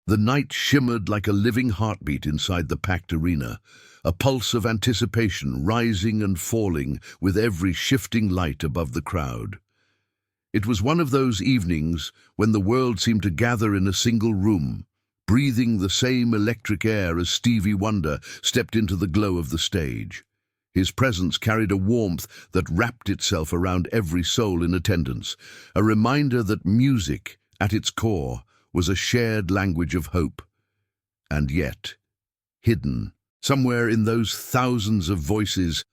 The night shimmered like a living heartbeat inside the packed arena, a pulse of anticipation rising and falling with every shifting light above the crowd. It was one of those evenings when the world seemed to gather in a single room, breathing the same electric air as Stevie Wonder stepped into the glow of the stage. His presence carried a warmth that wrapped itself around every soul in attendance, a reminder that music, at its core, was a shared language of hope. And yet, hidden, somewhere in those thousands of voices,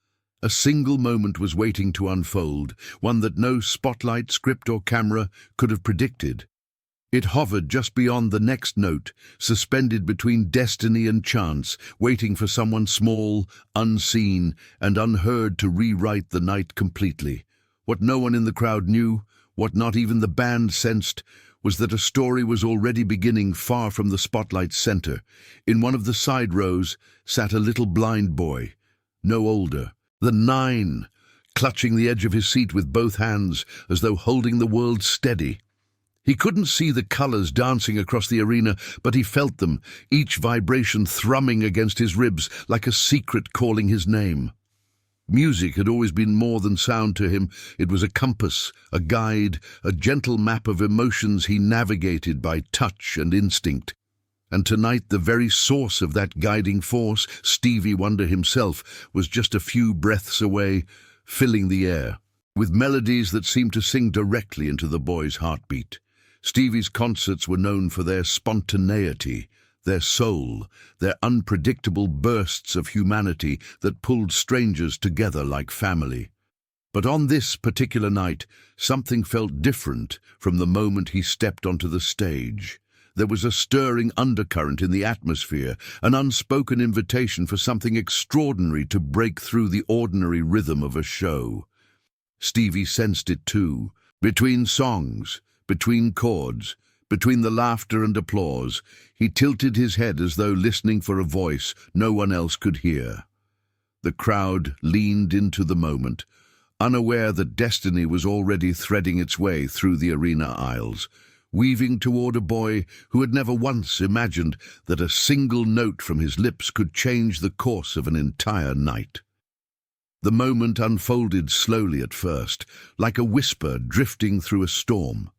a single moment was waiting to unfold, one that no spotlight, script or camera could have predicted. It hovered just beyond the next note, suspended between destiny and chance, waiting for someone small, unseen, and unheard to rewrite the night completely. What no one in the crowd knew, what not even the band sensed, was that a story was already beginning far from the spotlight's center. In one of the side rows sat a little blind boy, no older than 9, clutching the edge of his seat with both hands as though holding the world steady. He couldn't see the colors dancing across the arena, but he felt them, each vibration thrumming against his ribs like a secret calling his name. Music had always been more than sound to him. It was a compass, a guide, a gentle map of emotions he navigated by touch and instinct. And tonight, the very source of that guiding force, Stevie Wonder himself, was just a few breaths away, filling the air with melodies that seemed to sing directly into the boy's heartbeat. Stevie's concerts were known for their spontaneity, their soul, their unpredictable bursts of humanity that pulled strangers together like family. But on this particular night, something felt different from the moment he stepped onto the stage. There was a stirring undercurrent in the atmosphere, an unspoken invitation for something extraordinary to break through the ordinary rhythm of a show. Stevie sensed it too. Between songs, between chords, between the laughter and applause, he tilted his head as though listening for a voice no one else could hear. The crowd leaned into the moment, unaware that destiny was already threading its way through the arena aisles, weaving toward a boy who had never once imagined that a single note from his lips could change the course of an entire night. The moment unfolded slowly at first, like a whisper drifting through a storm.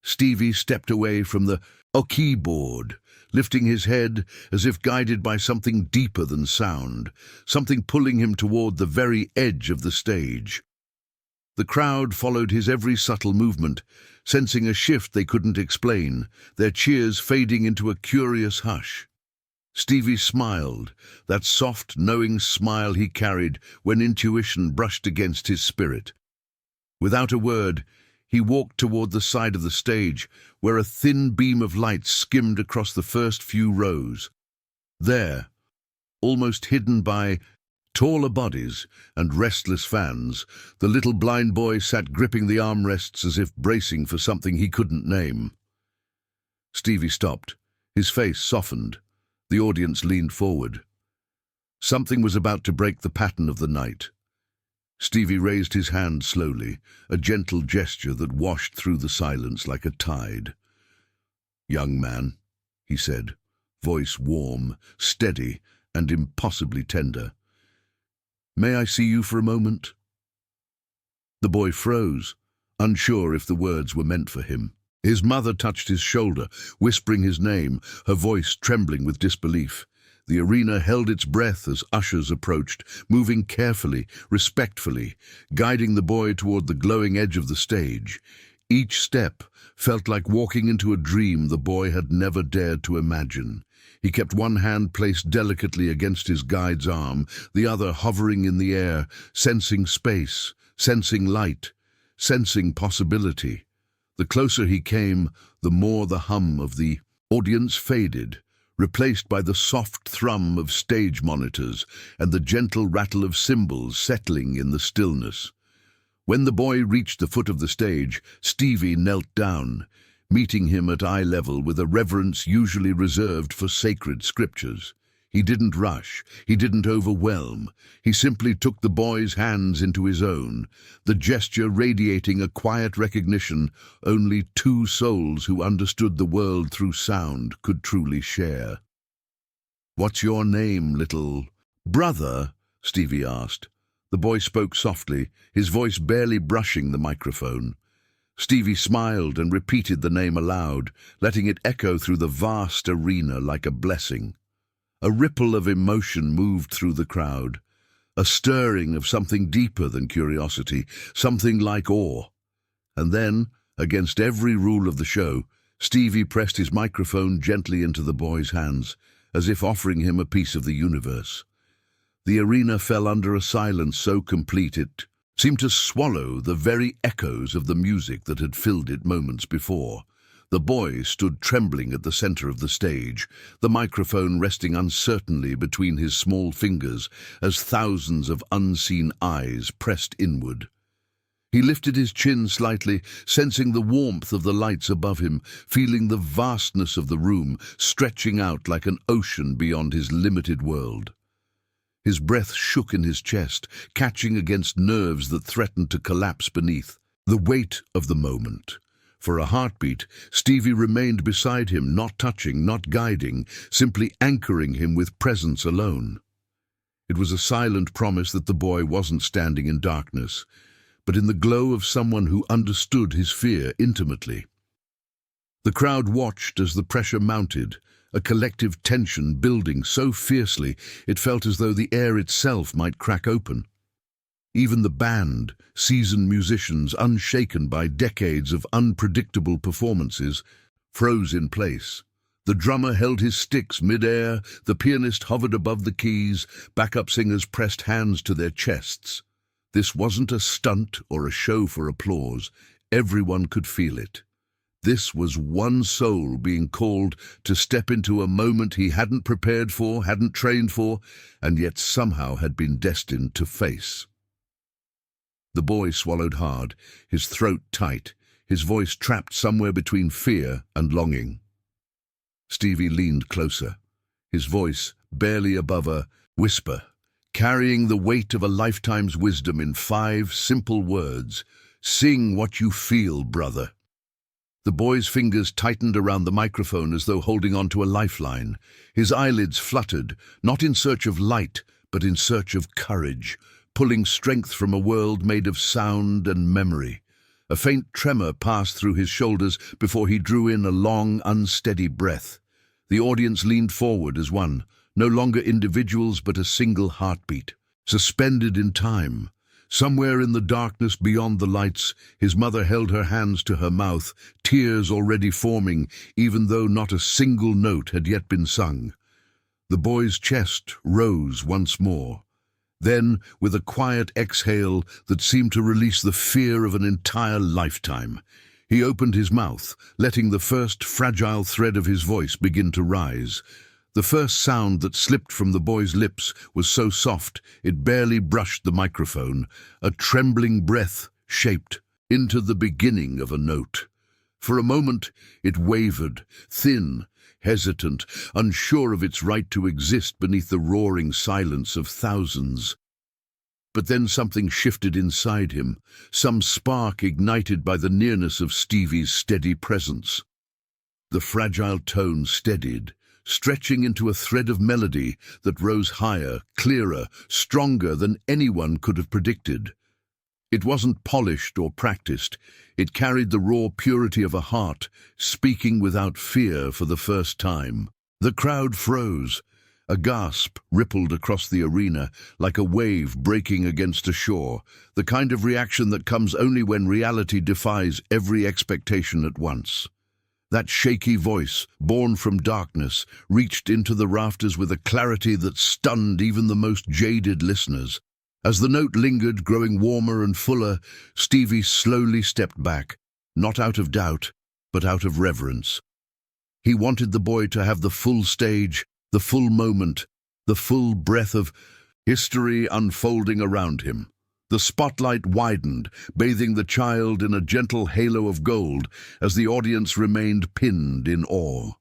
Stevie stepped away from the keyboard, lifting his head as if guided by something deeper than sound, something pulling him toward the very edge of the stage. The crowd followed his every subtle movement, sensing a shift they couldn't explain, their cheers fading into a curious hush. Stevie smiled, that soft, knowing smile he carried when intuition brushed against his spirit. Without a word, he walked toward the side of the stage, where a thin beam of light skimmed across the first few rows. There, almost hidden by taller bodies and restless fans, the little blind boy sat gripping the armrests as if bracing for something he couldn't name. Stevie stopped. His face softened. The audience leaned forward. Something was about to break the pattern of the night. Stevie raised his hand slowly, a gentle gesture that washed through the silence like a tide. "Young man," he said, voice warm, steady, and impossibly tender. "May I see you for a moment?" The boy froze, unsure if the words were meant for him. His mother touched his shoulder, whispering his name, her voice trembling with disbelief. The arena held its breath as ushers approached, moving carefully, respectfully, guiding the boy toward the glowing edge of the stage. Each step felt like walking into a dream the boy had never dared to imagine. He kept one hand placed delicately against his guide's arm, the other hovering in the air, sensing space, sensing light, sensing possibility. The closer he came, the more the hum of the audience faded, replaced by the soft thrum of stage monitors and the gentle rattle of cymbals settling in the stillness. When the boy reached the foot of the stage, Stevie knelt down, meeting him at eye level with a reverence usually reserved for sacred scriptures. He didn't rush, he didn't overwhelm. He simply took the boy's hands into his own, the gesture radiating a quiet recognition only two souls who understood the world through sound could truly share. "What's your name, little brother?" Stevie asked. The boy spoke softly, his voice barely brushing the microphone. Stevie smiled and repeated the name aloud, letting it echo through the vast arena like a blessing. A ripple of emotion moved through the crowd, a stirring of something deeper than curiosity, something like awe. And then, against every rule of the show, Stevie pressed his microphone gently into the boy's hands, as if offering him a piece of the universe. The arena fell under a silence so complete it seemed to swallow the very echoes of the music that had filled it moments before. The boy stood trembling at the center of the stage, the microphone resting uncertainly between his small fingers as thousands of unseen eyes pressed inward. He lifted his chin slightly, sensing the warmth of the lights above him, feeling the vastness of the room stretching out like an ocean beyond his limited world. His breath shook in his chest, catching against nerves that threatened to collapse beneath. The weight of the moment. For a heartbeat, Stevie remained beside him, not touching, not guiding, simply anchoring him with presence alone. It was a silent promise that the boy wasn't standing in darkness, but in the glow of someone who understood his fear intimately. The crowd watched as the pressure mounted, a collective tension building so fiercely it felt as though the air itself might crack open. Even the band, seasoned musicians unshaken by decades of unpredictable performances, froze in place. The drummer held his sticks mid-air, the pianist hovered above the keys, backup singers pressed hands to their chests. This wasn't a stunt or a show for applause. Everyone could feel it. This was one soul being called to step into a moment he hadn't prepared for, hadn't trained for, and yet somehow had been destined to face. The boy swallowed hard, his throat tight, his voice trapped somewhere between fear and longing. Stevie leaned closer, his voice barely above a whisper, carrying the weight of a lifetime's wisdom in 5 simple words. "Sing what you feel, brother." The boy's fingers tightened around the microphone as though holding on to a lifeline. His eyelids fluttered, not in search of light, but in search of courage, pulling strength from a world made of sound and memory. A faint tremor passed through his shoulders before he drew in a long, unsteady breath. The audience leaned forward as one, no longer individuals but a single heartbeat, suspended in time. Somewhere in the darkness beyond the lights, his mother held her hands to her mouth, tears already forming, even though not a single note had yet been sung. The boy's chest rose once more. Then, with a quiet exhale that seemed to release the fear of an entire lifetime, he opened his mouth, letting the first fragile thread of his voice begin to rise. The first sound that slipped from the boy's lips was so soft it barely brushed the microphone, a trembling breath shaped into the beginning of a note. For a moment it wavered, thin, hesitant, unsure of its right to exist beneath the roaring silence of thousands. But then something shifted inside him, some spark ignited by the nearness of Stevie's steady presence. The fragile tone steadied, stretching into a thread of melody that rose higher, clearer, stronger than anyone could have predicted. It wasn't polished or practiced. It carried the raw purity of a heart, speaking without fear for the first time. The crowd froze. A gasp rippled across the arena, like a wave breaking against a shore, the kind of reaction that comes only when reality defies every expectation at once. That shaky voice, born from darkness, reached into the rafters with a clarity that stunned even the most jaded listeners. As the note lingered, growing warmer and fuller, Stevie slowly stepped back, not out of doubt, but out of reverence. He wanted the boy to have the full stage, the full moment, the full breath of history unfolding around him. The spotlight widened, bathing the child in a gentle halo of gold as the audience remained pinned in awe.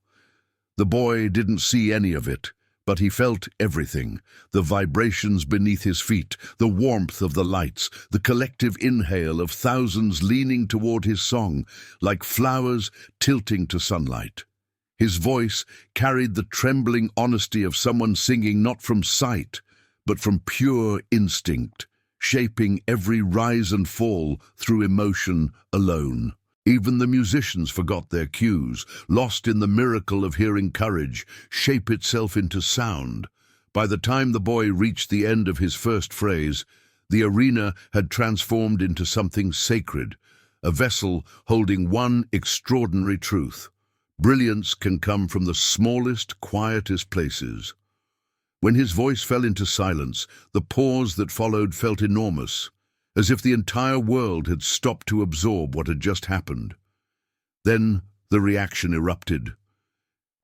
The boy didn't see any of it, But he felt everything, the vibrations beneath his feet, the warmth of the lights, the collective inhale of thousands leaning toward his song, like flowers tilting to sunlight. His voice carried the trembling honesty of someone singing not from sight, but from pure instinct, shaping every rise and fall through emotion alone. Even the musicians forgot their cues, lost in the miracle of hearing courage shape itself into sound. By the time the boy reached the end of his first phrase, the arena had transformed into something sacred, a vessel holding one extraordinary truth. Brilliance can come from the smallest, quietest places. When his voice fell into silence, the pause that followed felt enormous, as if the entire world had stopped to absorb what had just happened. Then the reaction erupted.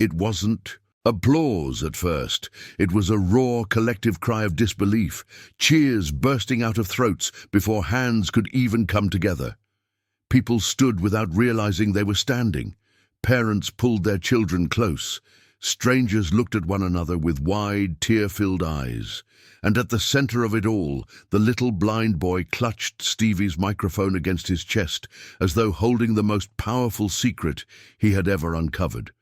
It wasn't applause at first. It was a raw, collective cry of disbelief, cheers bursting out of throats before hands could even come together. People stood without realizing they were standing. Parents pulled their children close. Strangers looked at one another with wide, tear-filled eyes. And at the center of it all, the little blind boy clutched Stevie's microphone against his chest, as though holding the most powerful secret he had ever uncovered.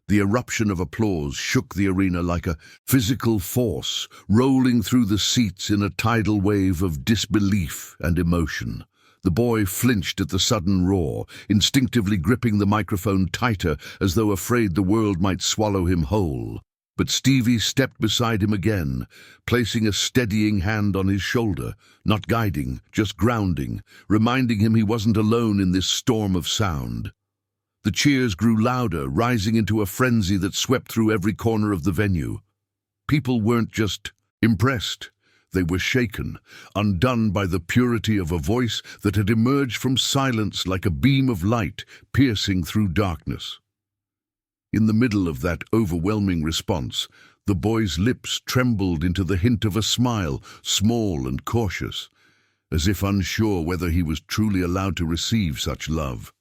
The eruption of applause shook the arena like a physical force, rolling through the seats in a tidal wave of disbelief and emotion. The boy flinched at the sudden roar, instinctively gripping the microphone tighter as though afraid the world might swallow him whole. But Stevie stepped beside him again, placing a steadying hand on his shoulder, not guiding, just grounding, reminding him he wasn't alone in this storm of sound. The cheers grew louder, rising into a frenzy that swept through every corner of the venue. People weren't just impressed. They were shaken, undone by the purity of a voice that had emerged from silence like a beam of light piercing through darkness. In the middle of that overwhelming response, the boy's lips trembled into the hint of a smile, small and cautious, as if unsure whether he was truly allowed to receive such love.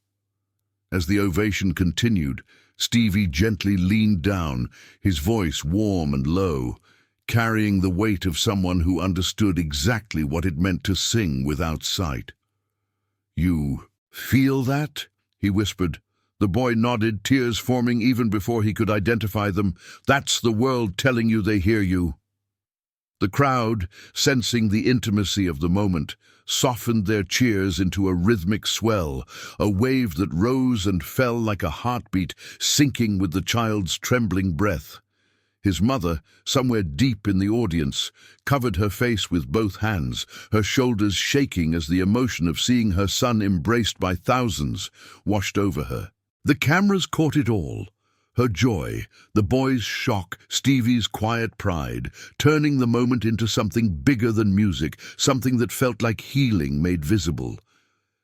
As the ovation continued, Stevie gently leaned down, his voice warm and low, carrying the weight of someone who understood exactly what it meant to sing without sight. "You feel that?" he whispered. The boy nodded, tears forming even before he could identify them. "That's the world telling you they hear you." The crowd, sensing the intimacy of the moment, softened their cheers into a rhythmic swell, a wave that rose and fell like a heartbeat, syncing with the child's trembling breath. His mother, somewhere deep in the audience, covered her face with both hands, her shoulders shaking as the emotion of seeing her son embraced by thousands washed over her. The cameras caught it all. Her joy, the boy's shock, Stevie's quiet pride, turning the moment into something bigger than music, something that felt like healing made visible.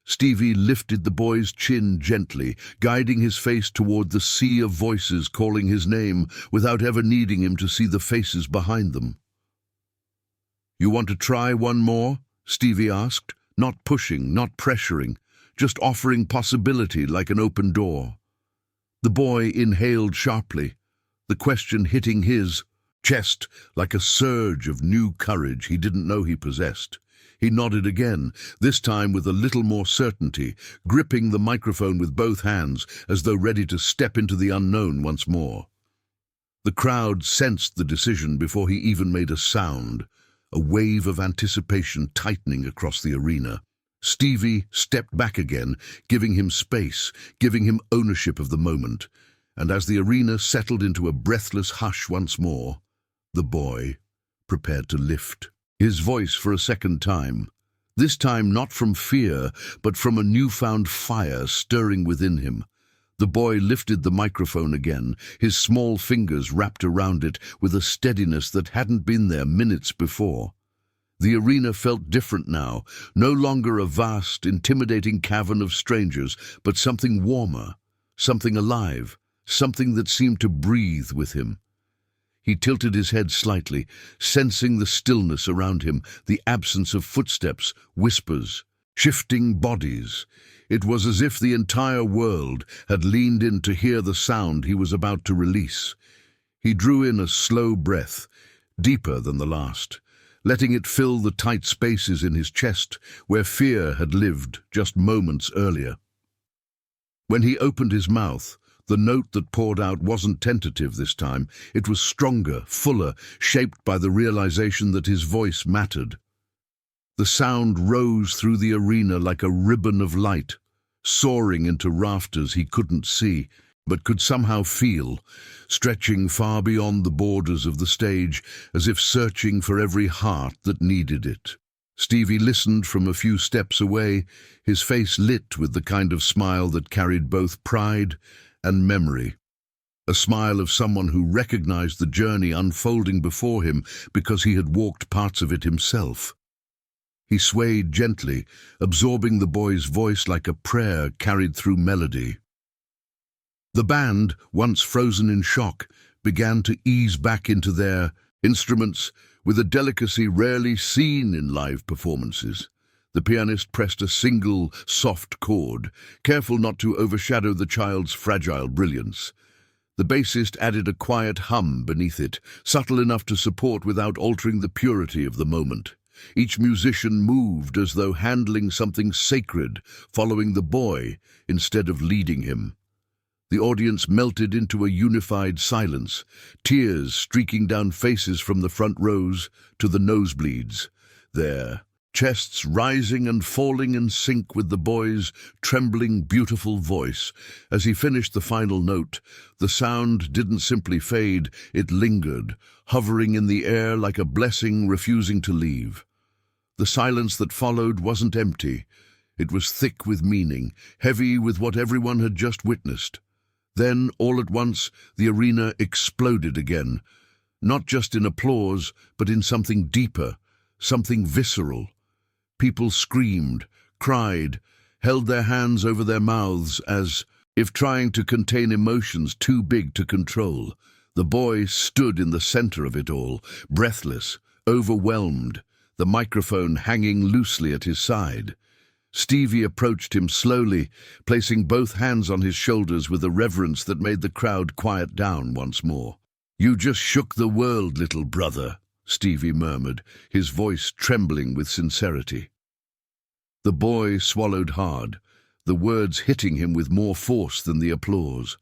Stevie lifted the boy's chin gently, guiding his face toward the sea of voices calling his name without ever needing him to see the faces behind them. "You want to try one more?" Stevie asked, not pushing, not pressuring, just offering possibility like an open door. The boy inhaled sharply, the question hitting his chest like a surge of new courage he didn't know he possessed. He nodded again, this time with a little more certainty, gripping the microphone with both hands as though ready to step into the unknown once more. The crowd sensed the decision before he even made a sound, a wave of anticipation tightening across the arena. Stevie stepped back again, giving him space, giving him ownership of the moment, and as the arena settled into a breathless hush once more, the boy prepared to lift his voice for a second time, this time not from fear, but from a newfound fire stirring within him. The boy lifted the microphone again, his small fingers wrapped around it with a steadiness that hadn't been there minutes before. The arena felt different now, no longer a vast, intimidating cavern of strangers, but something warmer, something alive, something that seemed to breathe with him. He tilted his head slightly, sensing the stillness around him, the absence of footsteps, whispers, shifting bodies. It was as if the entire world had leaned in to hear the sound he was about to release. He drew in a slow breath, deeper than the last, letting it fill the tight spaces in his chest where fear had lived just moments earlier. When he opened his mouth, the note that poured out wasn't tentative this time. It was stronger, fuller, shaped by the realization that his voice mattered. The sound rose through the arena like a ribbon of light, soaring into rafters he couldn't see, but could somehow feel, stretching far beyond the borders of the stage, as if searching for every heart that needed it. Stevie listened from a few steps away, his face lit with the kind of smile that carried both pride and memory. A smile of someone who recognized the journey unfolding before him because he had walked parts of it himself. He swayed gently, absorbing the boy's voice like a prayer carried through melody. The band, once frozen in shock, began to ease back into their instruments with a delicacy rarely seen in live performances. The pianist pressed a single, soft chord, careful not to overshadow the child's fragile brilliance. The bassist added a quiet hum beneath it, subtle enough to support without altering the purity of the moment. Each musician moved as though handling something sacred, following the boy instead of leading him. The audience melted into a unified silence, tears streaking down faces from the front rows to the nosebleeds, their chests rising and falling in sync with the boy's trembling, beautiful voice. As he finished the final note, the sound didn't simply fade, it lingered, hovering in the air like a blessing refusing to leave. The silence that followed wasn't empty. It was thick with meaning, heavy with what everyone had just witnessed. Then, all at once, the arena exploded again, not just in applause, but in something deeper, something visceral. People screamed, cried, held their hands over their mouths as if trying to contain emotions too big to control. The boy stood in the center of it all, breathless, overwhelmed, the microphone hanging loosely at his side. Stevie approached him slowly, placing both hands on his shoulders with a reverence that made the crowd quiet down once more. "You just shook the world, little brother," Stevie murmured, his voice trembling with sincerity. The boy swallowed hard, the words hitting him with more force than the applause.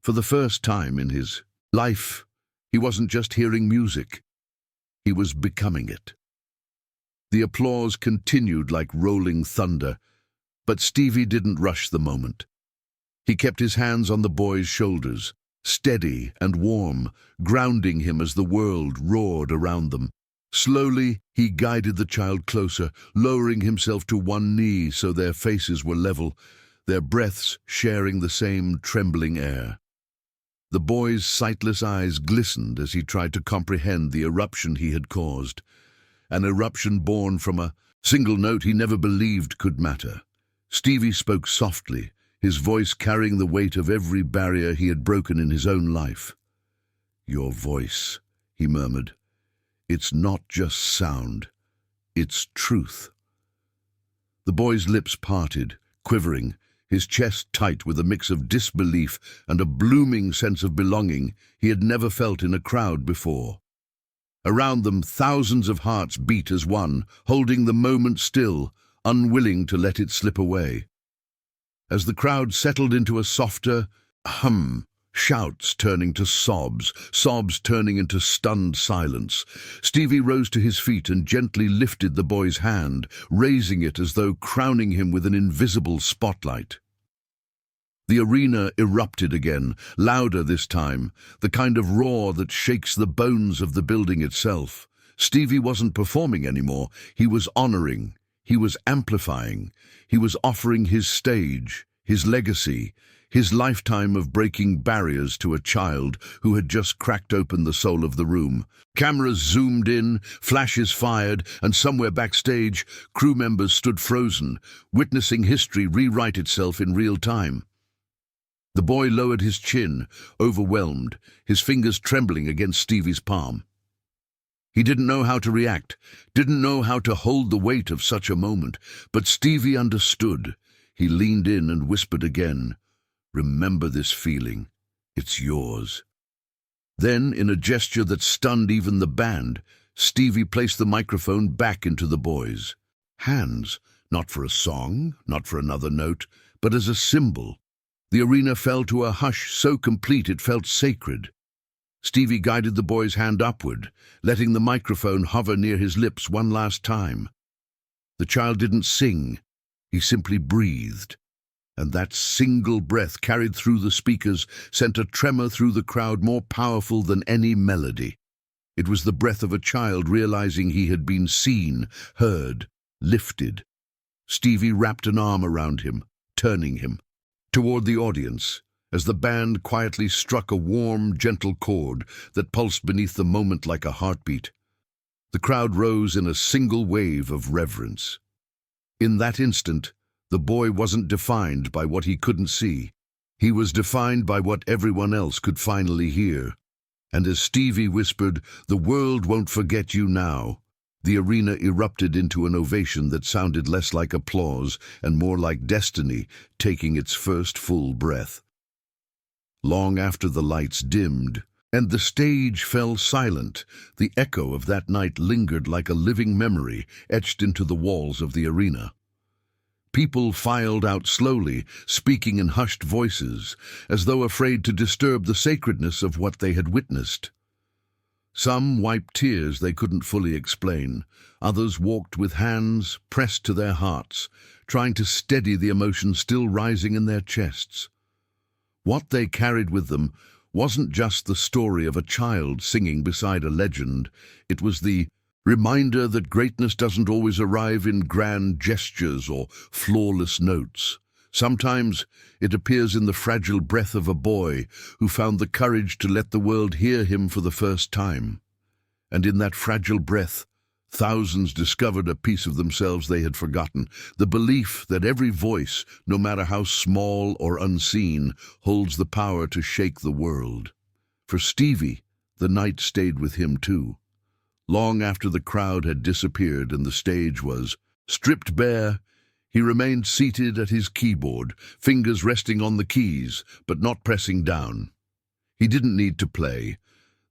For the first time in his life, he wasn't just hearing music, he was becoming it. The applause continued like rolling thunder, but Stevie didn't rush the moment. He kept his hands on the boy's shoulders, steady and warm, grounding him as the world roared around them. Slowly, he guided the child closer, lowering himself to one knee so their faces were level, their breaths sharing the same trembling air. The boy's sightless eyes glistened as he tried to comprehend the eruption he had caused. An eruption born from a single note he never believed could matter. Stevie spoke softly, his voice carrying the weight of every barrier he had broken in his own life. "Your voice," he murmured. "It's not just sound, it's truth." The boy's lips parted, quivering, his chest tight with a mix of disbelief and a blooming sense of belonging he had never felt in a crowd before. Around them, thousands of hearts beat as one, holding the moment still, unwilling to let it slip away. As the crowd settled into a softer hum, shouts turning to sobs, sobs turning into stunned silence, Stevie rose to his feet and gently lifted the boy's hand, raising it as though crowning him with an invisible spotlight. The arena erupted again, louder this time, the kind of roar that shakes the bones of the building itself. Stevie wasn't performing anymore, he was honoring, he was amplifying, he was offering his stage, his legacy, his lifetime of breaking barriers to a child who had just cracked open the soul of the room. Cameras zoomed in, flashes fired, and somewhere backstage, crew members stood frozen, witnessing history rewrite itself in real time. The boy lowered his chin, overwhelmed, his fingers trembling against Stevie's palm. He didn't know how to react, didn't know how to hold the weight of such a moment, but Stevie understood. He leaned in and whispered again, "Remember this feeling. It's yours." Then, in a gesture that stunned even the band, Stevie placed the microphone back into the boys' hands, not for a song, not for another note, but as a symbol. The arena fell to a hush so complete it felt sacred. Stevie guided the boy's hand upward, letting the microphone hover near his lips one last time. The child didn't sing, he simply breathed, and that single breath carried through the speakers sent a tremor through the crowd more powerful than any melody. It was the breath of a child realizing he had been seen, heard, lifted. Stevie wrapped an arm around him, turning him toward the audience, as the band quietly struck a warm, gentle chord that pulsed beneath the moment like a heartbeat. The crowd rose in a single wave of reverence. In that instant, the boy wasn't defined by what he couldn't see. He was defined by what everyone else could finally hear. And as Stevie whispered, "The world won't forget you now," the arena erupted into an ovation that sounded less like applause and more like destiny taking its first full breath. Long after the lights dimmed and the stage fell silent, the echo of that night lingered like a living memory etched into the walls of the arena. People filed out slowly, speaking in hushed voices, as though afraid to disturb the sacredness of what they had witnessed. Some wiped tears they couldn't fully explain. Others walked with hands pressed to their hearts, trying to steady the emotion still rising in their chests. What they carried with them wasn't just the story of a child singing beside a legend. It was the reminder that greatness doesn't always arrive in grand gestures or flawless notes. Sometimes it appears in the fragile breath of a boy who found the courage to let the world hear him for the first time. And in that fragile breath, thousands discovered a piece of themselves they had forgotten, the belief that every voice, no matter how small or unseen, holds the power to shake the world. For Stevie, the night stayed with him too. Long after the crowd had disappeared and the stage was stripped bare, he remained seated at his keyboard, fingers resting on the keys, but not pressing down. He didn't need to play.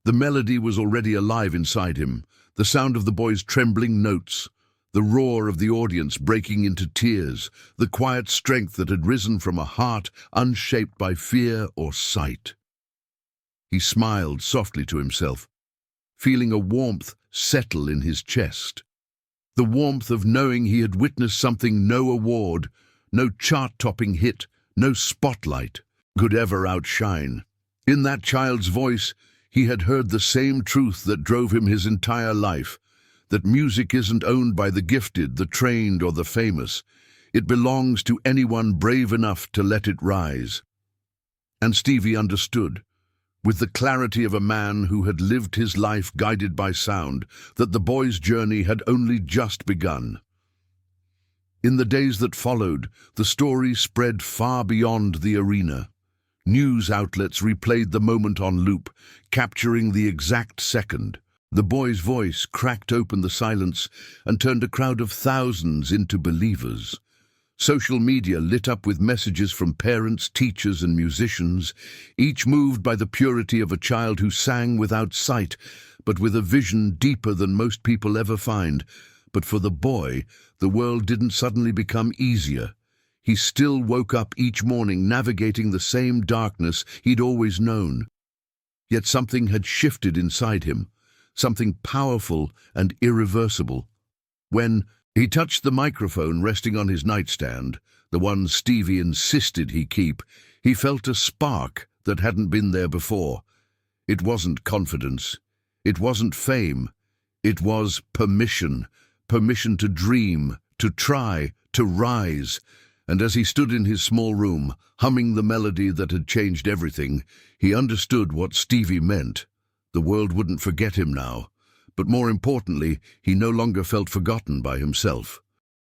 The melody was already alive inside him, the sound of the boy's trembling notes, the roar of the audience breaking into tears, the quiet strength that had risen from a heart unshaped by fear or sight. He smiled softly to himself, feeling a warmth settle in his chest. The warmth of knowing he had witnessed something no award, no chart-topping hit, no spotlight could ever outshine. In that child's voice, he had heard the same truth that drove him his entire life, that music isn't owned by the gifted, the trained, or the famous. It belongs to anyone brave enough to let it rise. And Stevie understood, with the clarity of a man who had lived his life guided by sound, that the boy's journey had only just begun. In the days that followed, the story spread far beyond the arena. News outlets replayed the moment on loop, capturing the exact second. The boy's voice cracked open the silence and turned a crowd of thousands into believers. Social media lit up with messages from parents, teachers, and musicians, each moved by the purity of a child who sang without sight, but with a vision deeper than most people ever find. But for the boy, the world didn't suddenly become easier. He still woke up each morning navigating the same darkness he'd always known. Yet something had shifted inside him, something powerful and irreversible. When he touched the microphone resting on his nightstand, the one Stevie insisted he keep, he felt a spark that hadn't been there before. It wasn't confidence. It wasn't fame. It was permission. Permission to dream, to try, to rise. And as he stood in his small room, humming the melody that had changed everything, he understood what Stevie meant. The world wouldn't forget him now. But more importantly, he no longer felt forgotten by himself.